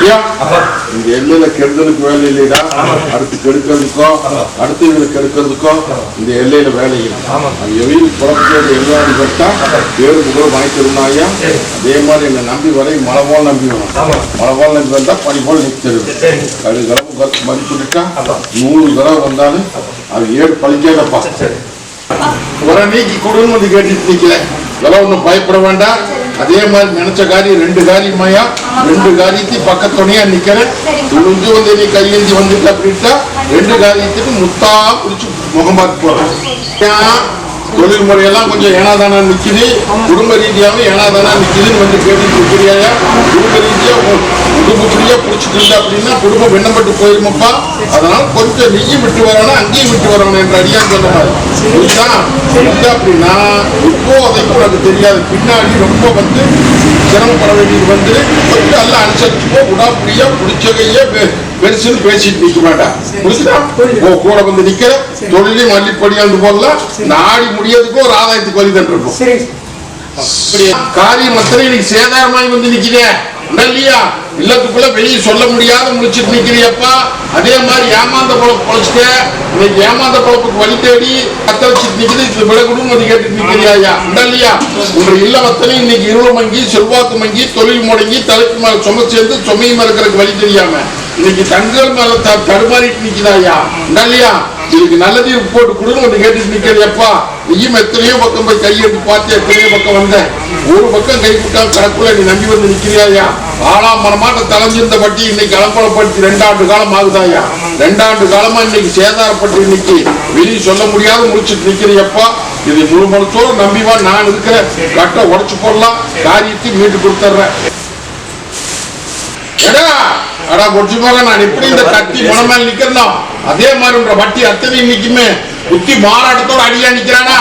இந்த எல்லையில கெடுதலுக்கு வேலை இல்லைடா, அடுத்து கெடுக்கிறதுக்கும் அடுத்து இவங்களுக்கு கெடுக்கிறதுக்கும் இந்த எல்லையில வேலை இல்லை. அது எவையில் புறப்பட்டு எல்லாரும் கட்டா பேரு புகழ் வாங்கிக்கிறோம்னாயா. அதே மாதிரி என்னை நம்பி வரை மழை போல் நம்பி வரும். மழை போல் நம்பி வந்தா பனி போல் நிற்கிறது. அது கிழமை மதிப்பிட்டா 100 தடவை வந்தாலும் அது 7 பழிக்காதப்பா. ஒரு நீக்கி கொடுன்னு வந்து கேட்டுட்டு நிக்கல. இதெல்லாம் ஒன்றும் பயப்பட வேண்டாம். அதே மாதிரி நினைச்ச காரியம் 2 காரியமாயா, 2 காரியத்தையும் பக்கத்துணையா நிக்கிறேன். துணிஞ்சு வந்து நீ கையெழுந்து வந்துட்டு அப்படின்ட்டா 2 காரியத்துக்கு முத்தா பிடிச்சு முகம் பார்த்து போறேன். தொழில் முறையெல்லாம் கொஞ்சம் ஏனாதானா நிக்குது, குடும்ப ரீதியாகவும் ஏனாதானா நிக்குதுன்னு வந்து கேட்டுட்டு இருக்கிறியா. குடும்ப ரீதியா குடும்பத்திலேயே பிடிச்சிட்டு இருந்தா அப்படின்னா குடும்பம் வெண்ணப்பட்டு போயிருமப்பா. அதனால கொஞ்சம் நீயும் விட்டு வரணும், அங்கேயும் விட்டு வரணும் என்ற அடியான்னு சொன்ன மாதிரி புரியுதா. அப்படின்னா இப்போதைக்கு உனக்கு தெரியாது, பின்னாடி ரொம்ப வந்து சிரமப்பட வேண்டியது வந்து கொஞ்சம் எல்லாம் அனுசரிச்சுப்போ. உடாப்படியா பிடிச்சதையே பெருசுன்னு பேசிட்டு நிக்க வேண்டாம். புரிச்சுதா. கூட வந்து நிக்கிற தொழிலையும் மல்லிப்படியாந்து போடலாம். நாடி முடியறதுக்கும் ஒரு ஆதாயத்துக்கு வழி தட்டு இருக்கும். காரியம் அத்தனை இன்னைக்கு சேதாரமாய் வந்து நிக்கிறே இல்லையா. இல்லத்துக்குள்ள வெளியே சொல்ல முடியாத முடிச்சுட்டு நிக்கிறியப்பா. அதே மாதிரி ஏமாந்த பொழப்பு பொழைச்சிட்ட. இன்னைக்கு ஏமாந்த பொழப்புக்கு வழி தேடி கத்த வச்சுட்டு நிக்குது. இது விலகுடும் வந்து கேட்டுட்டு நிக்கிறியா இல்லையா. உங்க இல்லம் அத்தனை இன்னைக்கு இருள் மங்கி, செல்வாக்கு மங்கி, தொழில் முடங்கி, தலைக்கு மேல சும சேர்ந்து சுமையும் இருக்கிறதுக்கு வழி தெரியாம இன்னைக்கு தங்கள் மேல தடுமாறிட்டு நிக்கிறாயா இல்லையா. இதுக்கு நல்லது போட்டு கொடுன்னு வந்து கேட்டுட்டு நிக்கிறப்பா. நீயும் எத்தனையோ பக்கம் போய் கையெடுத்து பார்த்து எத்தனையோ பக்கம் வந்தேன். ஒரு பக்கம் கை விட்டால் கடக்குள்ள நீ நம்பி வந்து நிக்கிறியா. 4ஆம் மனமாட்ட தலைஞ்சிருந்த பட்டி இன்னைக்கு அலம்பலப்படுத்தி 2 ஆண்டு காலம் ஆகுதாயா. 2 ஆண்டு காலமா இன்னைக்கு சேதாரப்பட்டு இன்னைக்கு வெளியே சொல்ல முடியாத முடிச்சுட்டு நிக்கிறியப்பா. இது முழு மனத்தோடு நம்பிவா நான் இருக்கிற கட்டை உடைச்சு போடலாம், காரியத்தை மீட்டு கொடுத்துட்றேன். அடா பொடிச்சு போக நான் எப்படி இந்த கத்தி முனமேல் நிக்கிறனோ அதே மாதிரி உன்ற வட்டி அத்தனை நிக்குமே. புத்தி மாறாட்டத்தோட அடியா நிக்கிறானா.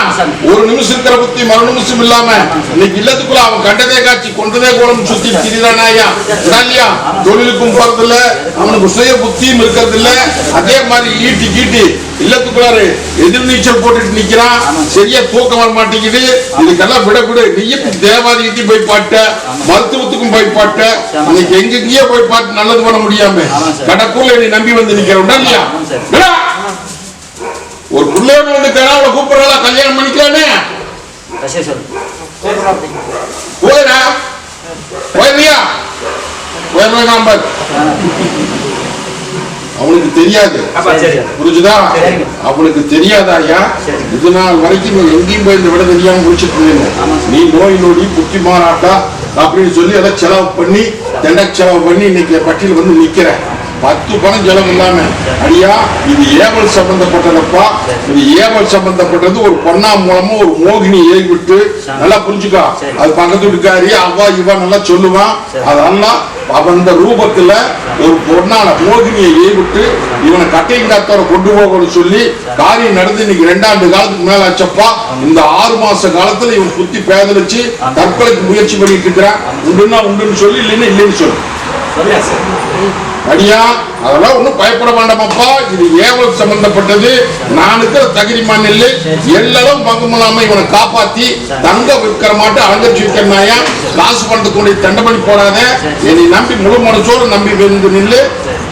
ஒரு நிமிஷம் இருக்கிற புத்தி மறு நிமிஷம் இல்லாம இன்னைக்கு இல்லத்துக்குள்ள அவன் கண்டதே காட்சி கொண்டதே கோலம் சுத்தி திரிறானாயா இல்லையா. தொழிலுக்கும் போறது இல்ல, அவனுக்கு சுய புத்தியும் இருக்கிறது இல்ல. அதே மாதிரி ஈட்டி கீட்டி இல்லத்துக்குள்ளாரு எதிர்நீச்சல் போட்டுட்டு நிக்கிறான். சரியா தூக்கம் வர மாட்டேங்குது. இதுக்கெல்லாம் விடக்கூட நீயும் தேவாதியத்தையும் போய் பாட்ட, மருத்துவத்துக்கும் போய் பாட்ட, இன்னைக்கு எங்கெங்கேயோ போய் பாட்டு நல்லது பண்ண முடியாம கடற்கூர்ல நீ நம்பி வந்து நிக்கிறோம் இல்லையா. ஒரு பிள்ளையோட வந்து அவளை கூப்பிடுறா கல்யாணம் பண்ணிக்கலானே. போயிடா போயிடுறியா போயிடலாம். அவனுக்கு தெரியாது, புரிஞ்சுதா. அவனுக்கு தெரியாதாயா. இது நாள் வரைக்கும் நீ எங்கேயும் போய் இந்த விட தெரியாம முடிச்சுட்டு நீ நோய் நொடி புத்தி மாறாட்டா அப்படின்னு சொல்லி அதை செலவு பண்ணி தண்டக் செலவு பண்ணி இன்னைக்கு பட்டியல் வந்து நிக்கிற. 10 பணம் செலவு இல்லாம அடியா. இது ஏவல் சம்பந்தப்பட்டதப்பா. இது ஏவல் சம்பந்தப்பட்டது. ஒரு பொண்ணா மூலமா ஒரு மோகினி ஏறி விட்டு நல்லா புரிஞ்சுக்கா. அது பக்கத்து வீட்டுக்காரி அவா இவா நல்லா சொல்லுவான். அதெல்லாம் அவன் இந்த ரூபத்துல ஒரு பொண்ணால மோகினியை ஏறி விட்டு இவனை கட்டையும் காத்தோட கொண்டு போகணும்னு சொல்லி காரியம் நடந்து இன்னைக்கு 2 ஆண்டு காலத்துக்கு மேல ஆச்சப்பா. இந்த 6 மாச காலத்துல இவன் புத்தி பேதலிச்சு தற்கொலைக்கு முயற்சி பண்ணிட்டு இருக்கிறான். உண்டுன்னா உண்டுன்னு சொல்லி இல்லைன்னு இல்லைன்னு சொல்லு அடியா. அதெல்லாம் ஒன்றும் பயப்பட வேண்டாமப்பா. இது ஏவல் சம்பந்தப்பட்டது. நான் இருக்கிற தகுதிமான் இல்லை. எல்லாரும் பங்கமில்லாம இவனை காப்பாத்தி தங்க விற்கிற மாட்டேன் அலங்கரிச்சு விற்கிறனாயா. காசு பணத்துக்கு தண்டை பண்ணி போடாத. என்னை நம்பி முழு மனசோடு நம்பி வந்து நில்லு.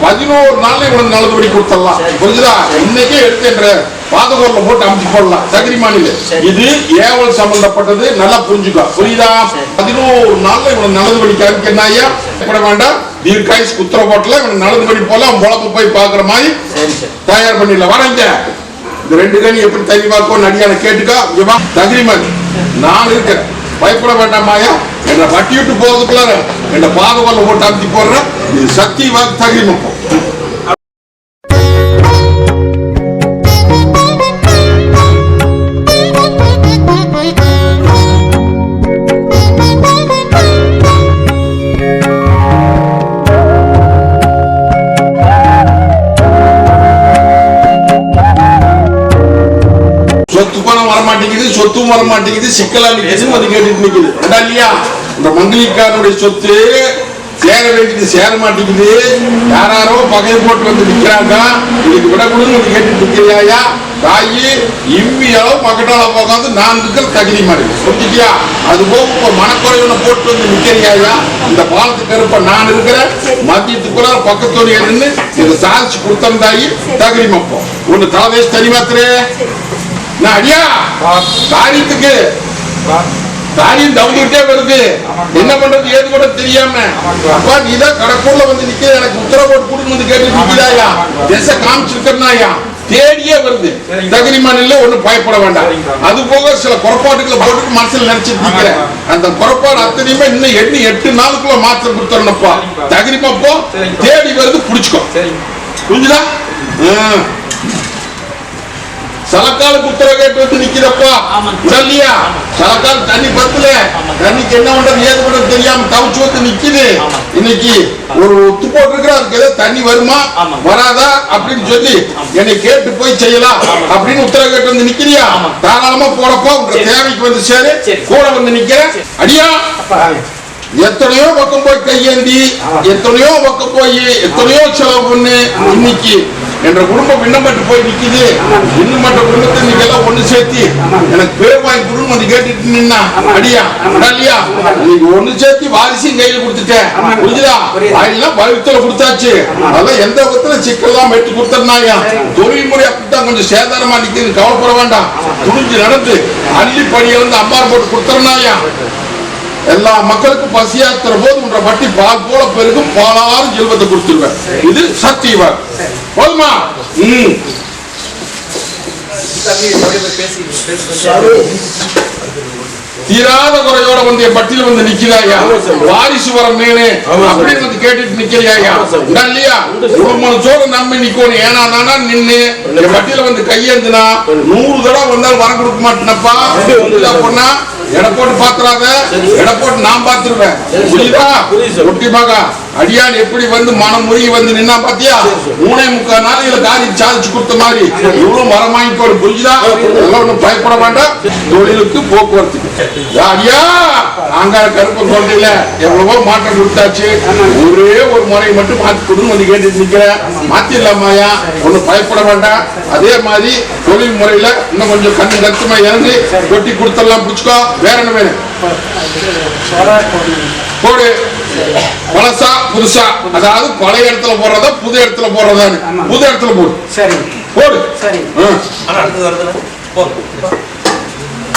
11 நாள்ல இவனுக்கு நல்லபடி கொடுத்துடலாம். புரிஞ்சுதா. இன்னைக்கே எடுத்துன்ற பாதகோர்ல போட்டு அமைச்சு போடலாம் தகுதிமானில. இது ஏவல் சம்பந்தப்பட்டது. நல்லா புரிஞ்சுக்கோ. புரியுதா. 11 நாள்ல இவனுக்கு நல்லதுபடி காமிக்கிறனாயா. பயப்பட வேண்டாம். தீர்க்காய்ஸ் குத்திர போட்டல இவனுக்கு நல்லதுபடி போல அவன் பொழப்பு போய் பாக்குற மாதிரி தயார் பண்ணிடலாம். வராங்க இந்த 2 கணி எப்படி தனி பார்க்கும் அடியான கேட்டுக்கா. தகுதிமான் நான் இருக்கிறேன். பயப்பட வேண்டாமாயா. என்ன வட்டி விட்டு போறதுக்குள்ள என்ன பாதகோர்ல போட்டு அமைச்சு போடுறேன். இது சக்தி வாக்கு தகுதிமப்போம். சொத்தும் வர மாட்டேங்குது. சிக்கலா நிக்குது வந்து கேட்டுட்டு நிக்குது இல்லையா. இந்த மங்களிக்காரனுடைய சொத்து சேர வேண்டியது சேர மாட்டேங்குது. யாராரோ பகையை போட்டு வந்து நிக்கிறாங்க. இதுக்கு விட கொடுன்னு கேட்டு நிக்கிறியா தாயி? இம்மி அளவு பக்கத்தால போகாது நான் இருக்கிற தகுதி மாதிரி சொல்லிட்டியா? அது போக இப்ப மனக்குறைவனை போட்டு வந்து நிக்கிறியா? இந்த பாலத்துக்கு இருப்ப நான் இருக்கிறேன் மத்தியத்துக்குள்ள பக்கத்தோடு நின்று இதை சாதிச்சு கொடுத்தேன் தாயி. தகுதி மப்போம் ஒண்ணு தலைவேசி தனி மாத்திரே நான் அடியா காரியத்துக்கு காரியம் தவந்துகிட்டே வருது. என்ன பண்றது ஏது கூட தெரியாம அப்பா நீதான் கடற்கூர்ல வந்து நிக்க எனக்கு உத்தரவு போட்டு கூட்டு வந்து கேட்டு நிக்கிறாயா? திசை காமிச்சிருக்கா தேடியே வருது. தகுதிமானில ஒண்ணும் பயப்பட வேண்டாம். அது போக சில குறைபாடுகளை போட்டு மனசுல நினைச்சிட்டு நிக்கிறேன். அந்த குறைபாடு அத்தனையுமே இன்னும் 8 நாளுக்குள்ள மாற்றம் கொடுத்துறப்பா. தகுதிமாப்போ தேடி வருது புடிச்சுக்கோ. புரிஞ்சுதா? சலக்காலுக்கு உத்தரவு கேட்டு வந்து நிக்கிறப்பா இல்லையா? சலக்கால் தண்ணி பத்தல, தண்ணிக்கு என்ன பண்றது ஏது பண்றது தெரியாம தவிச்சு வந்து நிக்குது. இன்னைக்கு ஒரு ஒத்து போட்டு இருக்கிற அதுக்கு ஏதோ தண்ணி வருமா வராதா அப்படின்னு சொல்லி என்னை கேட்டு போய் செய்யலாம் அப்படின்னு உத்தரவு கேட்டு வந்து நிக்கிறியா? தாராளமா போறப்பா உங்க தேவைக்கு வந்து சேரு. கூட வந்து நிக்கிறேன் அடியா. எத்தனையோ பக்கம் போய் கையேந்தி எத்தனையோ பக்கம் போய் எத்தனையோ செலவு பண்ணு இன்னைக்கு என்ற குடும்பம் இன்னமட்டு போய் நிக்குது. இன்னும் மற்ற குடும்பத்தை நீங்க எல்லாம் ஒண்ணு சேர்த்தி எனக்கு பேர் வாங்கி கொடுன்னு வந்து கேட்டுட்டு நின்னா அடியா இல்லையா? நீங்க ஒண்ணு சேர்த்தி வாரிசையும் கையில கொடுத்துட்டேன். புரிஞ்சுதா? அதெல்லாம் பவித்துல கொடுத்தாச்சு. அதெல்லாம் எந்த விதத்துல சிக்கல்லாம் வெட்டி கொடுத்தா தொழில் முறை அப்படித்தான் கொஞ்சம் சேதாரமா நிக்குது. கவலைப்பட வேண்டாம். துணிஞ்சு நடந்து அள்ளி படியை வந்து அம்மா போட்டு கொடுத்துறனாயா? எல்லா மக்களுக்கும் பசியாத்துற போது உன்ற வட்டி பால் போல பெருகும் பாலாறு செல்வத்தை கொடுத்துருவேன். இது சத்தியவான் போதுமா? தீராத குறையோட வந்து என் பட்டியல வந்து நிக்கிறாயா? வாரிசு வரம் நேனு அப்படின்னு வந்து கேட்டுட்டு நிக்கிறியா இல்லையா? சோழ நம்பி நிக்கணும். ஏனா நானா நின்னு என் பட்டியல வந்து கையேந்துனா 100 தடவை வந்தாலும் வரம் கொடுக்க மாட்டேனப்பா. பொண்ணா எடை போட்டு பாத்துறாத, எடை போட்டு நான் பாத்துருவேன். புரியுதா? ஒட்டிமாக அடியான் எப்படி வந்து மனம் முருகி வந்து நின்னா பாத்தியா? 3.25 நாளையில காரியம் சாதிச்சு கொடுத்த மாதிரி இவ்வளவு மரம் வாங்கிக்கோடு. புரிஞ்சுதா? எல்லாம் ஒண்ணும் பயப்பட வேண்டாம். தொழிலுக்கு போக்குவரத்துக்கு அடியா நாங்க கருப்பு கோட்டையில எவ்வளவோ மாற்றம் கொடுத்தாச்சு. ஒரே ஒரு முறை மட்டும் மாத்தி கொடுன்னு வந்து கேட்டு நிக்கிறேன். மாத்திடலாமாயா? ஒன்னும் பயப்பட வேண்டாம். அதே மாதிரி தொழில் முறையில இன்னும் கொஞ்சம் கண்ணு கருத்துமா இறங்கி கொட்டி கொடுத்துடலாம். பிடிச்சுக்கோ. வேற என்ன வேணும்? போடு. பழசா புதுசா, அதாவது பழைய இடத்துல போடுறதா புது இடத்துல போடுறதா? புது இடத்துல போடு. சரி போடு.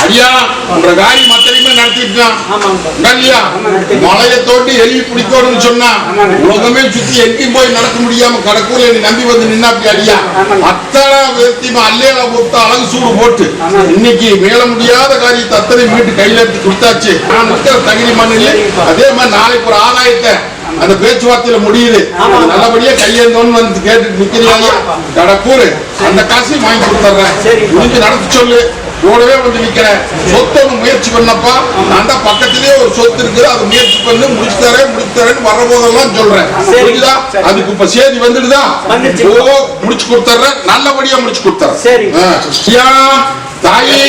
ஐயா உங்க காரி மத்தனையுமே நடத்திட்டான் இல்லையா? மலையை தோண்டி எலி பிடிக்கணும்னு சொன்னா உலகமே சுத்தி எங்கேயும் போய் நடக்க முடியாம கடற்கூர்ல நீ நம்பி வந்து நின்னா அப்படி அடியா அத்தனை வேர்த்தியமா அல்லேல போட்டு அழகு சூடு போட்டு இன்னைக்கு மேல முடியாத காரியத்தை அத்தனை மீட்டு கையில எடுத்து கொடுத்தாச்சு. நான் இருக்கிற தகுதி மண்ணில் அதே மாதிரி நாளைக்கு ஒரு ஆதாயத்தை அந்த பேச்சுவார்த்தையில முடியுது. நல்லபடியா கையேந்தோன்னு வந்து கேட்டு நிக்கிறாங்க. கடற்கூர் அந்த காசையும் வாங்கி கொடுத்துறேன். முடிஞ்சு நடத்து சொல்லு. கூடவே வந்து நிக்கிறேன். சொத்து முயற்சி பண்ணப்பா நான் தான் பக்கத்திலேயே ஒரு சொத்து இருக்குது. அது முயற்சி பண்ணு முடிச்சு தரேன்னு வர போதெல்லாம் சொல்றேன். புரியுதா? அதுக்கு இப்ப சேதி வந்துடுதா? முடிச்சு கொடுத்துறேன். நல்லபடியா முடிச்சு கொடுத்துறேன். தாயி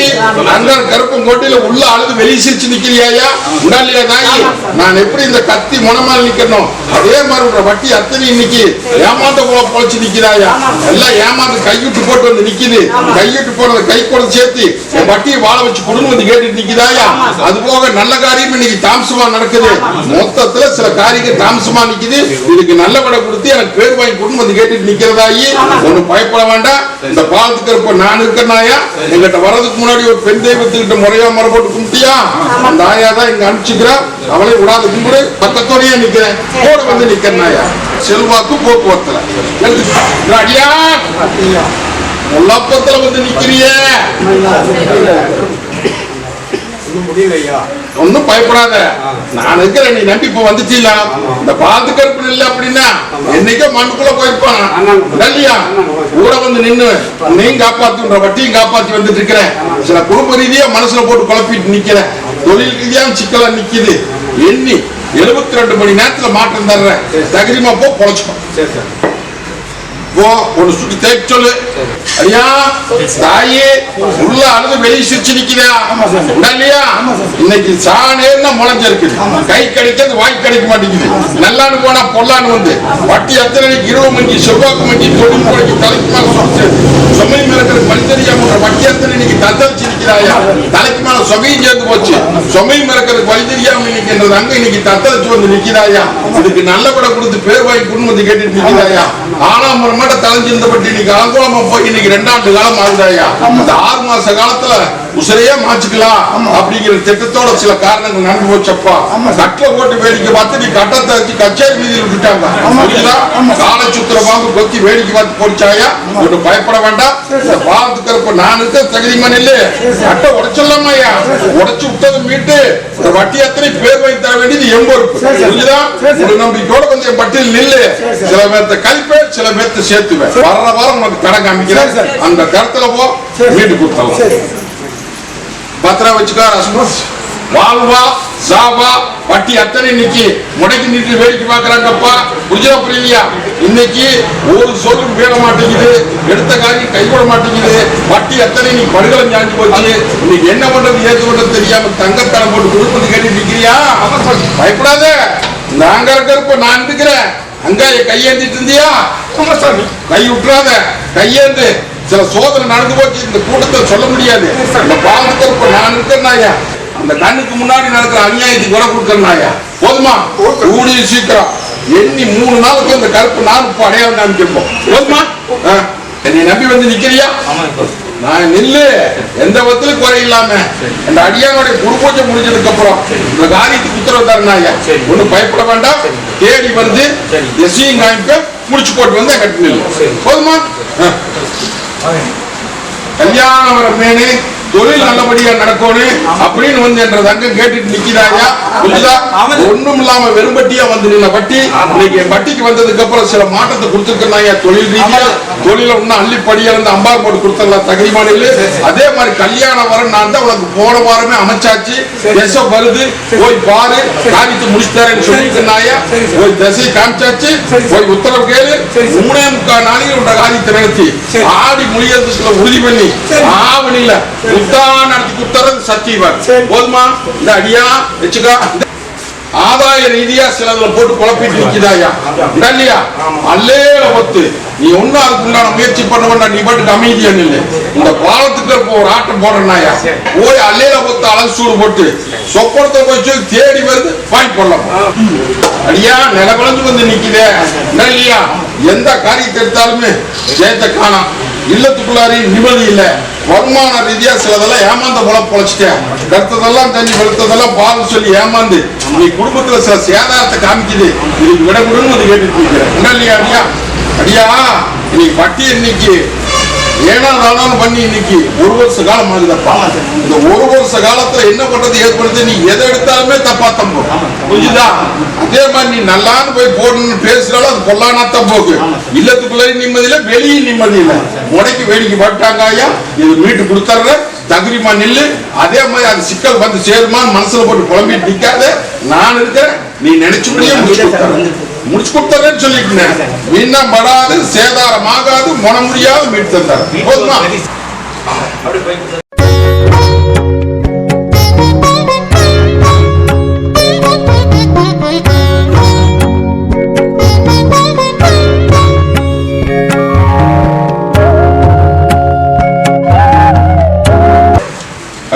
அந்த கருப்பங்கோட்டையில உள்ள அழுது வெளியே சிரிச்சு நிக்கிறியா? உண்டாலியா தாயி? நான் எப்படி இந்த கத்தி முனமால் நிக்கணும் அதே மாதிரி வட்டி அத்தனை இன்னைக்கு ஏமாந்த போல பொழைச்சு நிக்கிறாயா? எல்லாம் ஏமாந்து கையிட்டு போட்டு வந்து நிக்குது. கையிட்டு போனது கை கூட சேர்த்து என் வட்டியை வாழ வச்சு கொடுன்னு வந்து கேட்டுட்டு நிக்குதாயா? அது போக நல்ல காரியம் இன்னைக்கு தாமசமா நடக்குது. மொத்தத்துல சில காரியம் தாமசமா நிக்குது. இதுக்கு நல்ல விட கொடுத்து எனக்கு பேர் வாங்கி கொடுன்னு வந்து கேட்டுட்டு நிக்கிறதாயி. ஒண்ணு பயப்பட வேண்டாம். இந்த பாலத்துக்கு இருப்ப நான் இருக்கிறனாயா? எங்கிட்ட வரதுக்கு முன்னாடி ஒரு பெண் தெய்வத்துக்கிட்ட முறையா முறை போட்டு கும்பிட்டியா? அந்த ஆயா தான் இங்க அனுப்பிச்சுக்கிறா. அவளை விடாத கும்பிடு. பக்கத்தோடையே நிக்கிறேன். கூட வந்து நிக்கிறனாயா? செல்வாக்கு போக்குவரத்துல அடியா முல்லாப்பத்துல வந்து நிக்கிறிய. ஒன்னும் பயப்படாத. நான் இருக்கிற நீ நம்பி இப்ப வந்துட்டீங்களா? இந்த பாத்து கருப்பு இல்ல அப்படின்னா என்னைக்கோ மண்ணுக்குள்ள போயிருப்பான் இல்லையா? கூட வந்து நின்னு நீங்க காப்பாத்துன்ற வட்டியும் காப்பாத்தி வந்துட்டு இருக்கிறேன். சில குடும்ப ரீதியா மனசுல போட்டு குழப்பிட்டு நிக்கிறேன். தொழில் ரீதியா சிக்கலா நிக்குது. எண்ணி 72 மணி நேரத்துல மாற்றம் தர்றேன். தகுதிமா போ பொழைச்சுக்கோ. போ ஒன்னு சுத்தி தேய்க்க சொல்லு. ஐயா தாயே உள்ள அழுது வெளியே சிரிச்சு நிக்கிறா இல்லையா? இன்னைக்கு சாணேன்னா முளைஞ்சிருக்குது, கை கிடைக்கிறது வாய் கிடைக்க மாட்டேங்குது. நல்லான்னு போனா பொல்லான்னு வந்து வட்டி அத்தனை இருபது மணிக்கு செவ்வாய்க்கு மணிக்கு தொழில் முறைக்கு தலைக்கு மேல சொத்து சுமை மிளக்கிற பழித்தறியாம வட்டி அத்தனை இன்னைக்கு தத்தளிச்சு நிக்கிறாயா? தலைக்கு மேல சொகையும் சேர்ந்து போச்சு. சுமை மிளக்கிறது பழித்தறியாம இன்னைக்கு அங்க இன்னைக்கு தத்தளிச்சு வந்து நிக்கிறாயா? இதுக்கு நல்ல கூட கொடுத்து பேர் வாங்கி கொண்டு வந்து கேட்டுட்டு நிக்கிறாயா? ஆனாமரம் மட்டும் தலைஞ்சிருந்த பட்டி இன்னைக்கு அலங்கோலமா போய் இன்னைக்கு 2 ஆண்டு காலம் ஆகுதாயா? இந்த 6 மாச காலத்துல உசரையே மாச்சுக்கலாம் அப்படிங்கிற திட்டத்தோட சில காரணங்கள் நடந்து போச்சப்பா. கட்டளை போட்டு வேடிக்கை பார்த்து நீ கட்டத்தை வச்சு கச்சேரி வீதியில் விட்டுட்டாங்க. காலை சுத்திர பாம்பு கொத்தி வேடிக்கை பார்த்து போச்சாயா? ஒன்று பயப்பட வேண்டாம். இந்த பாலத்துக்கு நான் இருக்க தகுதிமான இல்ல கட்டை உடைச்சிடலாமாயா? உடைச்சு விட்டது மீட்டு இந்த வட்டி அத்தனை பேர் வாங்கி தர வேண்டியது எம்பொறுப்பு. நம்பிக்கையோட கொஞ்சம் என் பட்டியல் நில்லு. சில பேர்த்த கழிப்பேன், சில பேர்த்த சேர்த்துவேன். வர்ற வாரம் உனக்கு கடை காமிக்கிறேன். அந்த கருத்துல போ வீட்டு கொடுத்தலாம். பத்திரம் வச்சுக்கோ. ரசமஸ் வாழ்வா சாவா வட்டி அத்தனை இன்னைக்கு முடக்கி நின்று வேடிக்கை பார்க்கறாங்கப்பா. புரிஞ்சா புரியலையா? இன்னைக்கு ஒரு சொல்லும் பேட மாட்டேங்குது, எடுத்த காரியம் கைவிட மாட்டேங்குது. வட்டி அத்தனை நீ படுகலம் ஞாஞ்சி போச்சு. இன்னைக்கு என்ன பண்றது ஏது பண்றது தெரியாம தங்கத்தடம் போட்டு கொடுப்பது கேட்டு நிக்கிறியா? பயப்படாத, நாங்க இருக்கிறப்ப நான் இருக்கிறேன். அங்க கையேந்திட்டு இருந்தியா? கை விட்டுறாத, கையேந்து. சில சோதனை நடந்து போச்சு, இந்த கூட்டத்தில் சொல்ல முடியாது. இந்த பாலத்திற்கு நான் இருக்கிறேன்னாயா? அந்த கண்ணுக்கு முன்னாடி நடக்கிற அநியாயத்துக்கு விலை கொடுக்கறனாயா? போதுமா? கூடிய சீக்கிரம் எண்ணி 3 நாளுக்கு இந்த கருப்பு நான் இப்ப அடையாளம் காமிக்கப்போம். போதுமா? என்னை நம்பி வந்து நிக்கிறியா? நான் நில்லு, எந்த விதத்திலும் குறை இல்லாம இந்த அடியானுடைய குருபூஜை முடிஞ்சதுக்கு அப்புறம் இந்த காரியத்துக்கு உத்தரவு தரனாயா? ஒன்னும் பயப்பட வேண்டாம். தேடி வந்து எஸ்ஐயும் காமிக்க முடிச்சு போட்டு வந்து கட்டி நில்லு. போதுமா? கல்யாணம் வர மேனே தொழில் நல்லபடியா நடக்கணும் அப்படின்னு வந்து என்ற தங்கம் கேட்டுட்டு நிக்கிறாயா? ஒண்ணும் இல்லாம வெறும்பட்டியா வந்து நின்ன பட்டி இன்னைக்கு பட்டிக்கு வந்ததுக்கு அப்புறம் சில மாற்றத்தை கொடுத்துருக்கா. தொழில் ரீதியா தொழில இன்னும் அள்ளிப்படியா இருந்து அம்பார் போட்டு கொடுத்துடலாம் தகுதிமான இல்ல. அதே மாதிரி கல்யாணம் வர நான் தான் உனக்கு போன வாரமே அமைச்சாச்சு. திசை வருது, போய் பாரு, காரியத்தை முடிச்சுட்டாருன்னு சொல்லிருக்கா. போய் திசை காமிச்சாச்சு, போய் உத்தரவு கேளு. 3.25 நாளைக்கு உண்ட காரியத்தை நடத்தி ஆடி முடியறதுக்குள்ள உறுதி பண்ணி ஆவணில நடத்தி கொடுத்தறது சத்தியவான். போதுமா? இந்த அடியா வச்சுக்கா. ஆதாய ரீதியா சிலதுல போட்டு குழப்பிட்டு நிற்கிறாயா? இல்லையா? அல்லேல ஒத்து நீ ஒன்னும் அதுக்கு உண்டான முயற்சி பண்ண வேண்டாம். நீ பாட்டுக்கு அமைதியா நில்லு. இந்த பாலத்துக்கு ஒரு ஆட்டம் போடுறனாயா? போய் அல்லேல ஒத்து அழகு சூடு போட்டு சொப்பனத்தை போய் தேடி வருது வாங்கி போடலாம். அடியா நிலவளஞ்சு வந்து நிக்குதே இல்லையா? எந்த காரியத்தை எடுத்தாலுமே ஜெயத்தை காணாம். இல்லத்துக்குள்ளாரி நிம்மதி இல்ல. வருமான ரீதியா சிலதெல்லாம் ஏமாந்த போல பொழைச்சிட்டேன். கருத்ததெல்லாம் தண்ணி வெளுத்ததெல்லாம் பால் சொல்லி ஏமாந்து நீ குடும்பத்துல சில சேதாரத்தை காமிக்குது. இதுக்கு விட கொடுன்னு வந்து கேட்டுட்டு இருக்கிறேன் இல்லையா? அடியா அடியா இன்னைக்கு பட்டி இன்னைக்கு ஏனாலும் பண்ணி இன்னைக்கு 1 வருஷ காலம் ஆகுதப்பா. இந்த 1 வருஷ காலத்துல என்ன பண்றது ஏது பண்றது? நீ எதை எடுத்தாலுமே தப்பா தம்பு. புரிஞ்சுதா? அதே மாதிரி நீ நல்லான்னு போய் போடணும்னு பேசுறாலும் அது பொல்லானாத்தான் போக்கு. இல்லத்துக்குள்ள நிம்மதி இல்ல, வெளியே நிம்மதி இல்ல. முடைக்கு வேடிக்கை பட்டாங்க. ஐயா இது வீட்டு கொடுத்துற தகுதிமா நில்லு. அதே மாதிரி அது சிக்கல் வந்து சேருமான்னு மனசுல போட்டு புலம்பிட்டு நிக்காத. நான் இருக்கிறேன், நீ நினைச்சுபடியே முடிச்சு கொடுத்தறேன்னு சொல்லிட்டேன். மீண்டும் படாது, சேதாரம் ஆகாது, மன முடியாது மீட்டு தந்தார். போதுமா?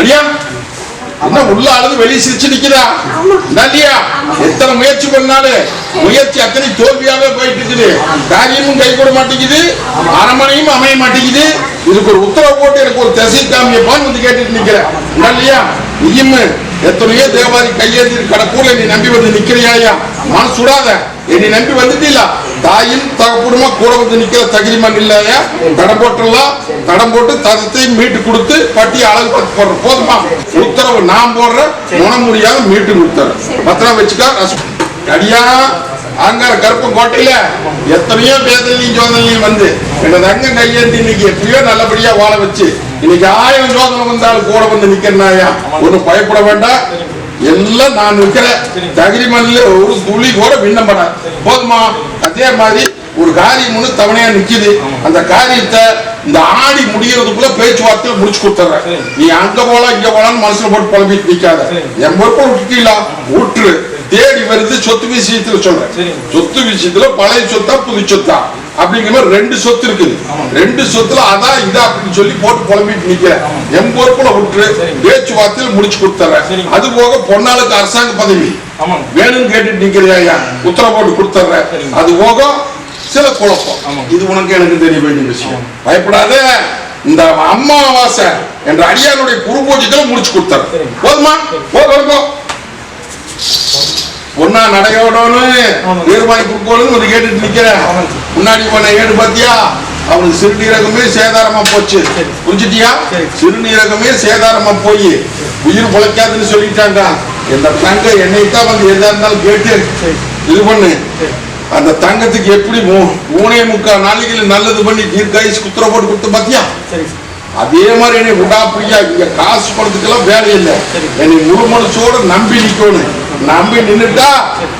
அடியா என்ன உள்ள அழுது வெளியே சிரிச்சு நிக்கிறா இல்லையா? எத்தனை முயற்சி பண்ணாலும் முயற்சி அத்தனை தோல்வியாவே போயிட்டு இருக்குது. காரியமும் கை கூட மாட்டேங்குது, அரமனையும் அமைய மாட்டேங்குது. இதுக்கு ஒரு உத்தரவு போட்டு எனக்கு ஒரு திசை காமியப்பான்னு வந்து கேட்டுட்டு நிக்கிறேன் இல்லையா? நீயும் எத்தனையோ தேவாரி கையேந்தி கடக்கூட நீ நம்பி வந்து நிக்கிறியா? மனசு சுடாத. என்னை நம்பி வந்துட்டீங்களா? தாயும் தகப்பூடமா கூட வந்து நிக்கிற தகுதிமான் இல்லையா? தடம் போட்டுலாம். தடம் போட்டு தரத்தையும் மீட்டு கொடுத்து பட்டி அழகு போடுற. போதுமா? உத்தரவு நான் போடுறேன், முன முடியாம மீட்டு கொடுத்துறேன். பத்திரம் வச்சுக்கா. அடியா அங்கார கருப்பம் கோட்டையில எத்தனையோ வேதனையும் சோதனையும் வந்து எங்க தங்க கையேந்தி இன்னைக்கு எப்படியோ நல்லபடியா வாழ வச்சு இன்னைக்கு 1000 சோதனை வந்தாலும் கூட வந்து நிக்கிறனாயா? ஒன்னும் பயப்பட வேண்டாம். எல்லாம் நான் இருக்கிறேன். தகுதி மண்ணில் ஒரு துளி கூட விண்ணப்பட. போதுமா? அதே மாதிரி ஒரு காரியம் ஒண்ணு தவணையா நிக்குது. அந்த காரியத்தை இந்த ஆடி முடியறதுக்குள்ள பேச்சுவார்த்தையில முடிச்சு கொடுத்துறேன். நீ அங்க போலாம் இங்க போலான்னு மனசுல போட்டு புலம்பிட்டு நிக்காத. என் பொறுப்பை விட்டுட்டீங்களா விட்டுரு. தேடி வருது சொத்து விஷயத்துல சொல்றேன். சொத்து விஷயத்துல பழைய சொத்தா புது சொத்தா அப்படிங்கிற மாதிரி 2 சொத்து இருக்குது. 2 சொத்துல அதான் இதா அப்படின்னு சொல்லி போட்டு புலம்பிட்டு நிக்கிறேன். என் பொறுப்புல விட்டுரு. பேச்சுவார்த்தையில முடிச்சு கொடுத்துறேன். அது போக பொன்னாளுக்கு அரசாங்க பதவி வேணும்னு கேட்டுட்டு நிக்கிறியா உத்தரவு போட்டு கொடுத்துறேன். அது போக சில குழப்பம். இது உனக்கு எனக்கு தெரிய வேண்டிய விஷயம். பயப்படாத. இந்த அமாவாசை என்ற அடியாருடைய குரு பூஜைகளை முடிச்சு கொடுத்தாரு. போதுமா? போதும். பொண்ணா நடையோடனு தீர்மானி கொடுக்கணும்னு வந்து கேட்டுட்டு நிக்கிறேன். முன்னாடி போன ஏடு பாத்தியா? அவனுக்கு சிறுநீரகமே சேதாரமா போச்சு. புரிஞ்சுட்டியா? சிறுநீரகமே சேதாரமா போய் உயிர் பொழைக்காதுன்னு சொல்லிட்டாங்க. இந்த தங்க என்னைத்தான் வந்து எதா இருந்தாலும் கேட்டு இது பண்ணு. அந்த தங்கத்துக்கு எப்படி 3.25 நாளைக்கு நல்லது பண்ணி தீர்க்காயுசு குத்துற போட்டு கொடுத்து பாத்தியா? அதே மாதிரி என்னை விடாப்படியா இங்க காசு பணத்துக்கெல்லாம் வேலை இல்லை. என்னை முழு மனசோட நம்பி நிக்கணும். நம்பி நின்றுட்டா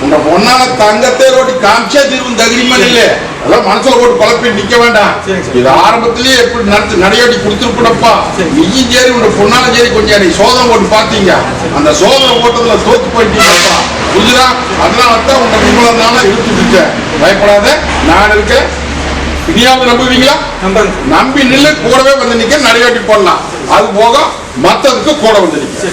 உங்க பொண்ணால தங்கத்தை ரோட்டி காமிச்சா தீர்வு தகுதிமன் இல்லை. அதெல்லாம் மனசுல போட்டு குழப்பி நிக்க வேண்டாம். இது ஆரம்பத்திலேயே எப்படி நடையாட்டி கொடுத்துருப்பா. நீயும் சரி உங்க பொண்ணாலும் சரி கொஞ்சம் நீ சோதனை போட்டு பாத்தீங்க. அந்த சோதனை ஓட்டத்துல தோத்து போயிட்டீங்கப்பா. புரிஞ்சுதா? அதனாலதான் உங்க விமலனால இழுத்துட்டு இருக்கேன். பயப்படாத, நான் இருக்கேன். இனியாவது நம்புவீங்களா? நம்பி நில்லு. கூடவே வந்து நிக்க நடையாட்டி போடலாம். அது போக மத்ததுக்கு கூட வந்து நிக்க.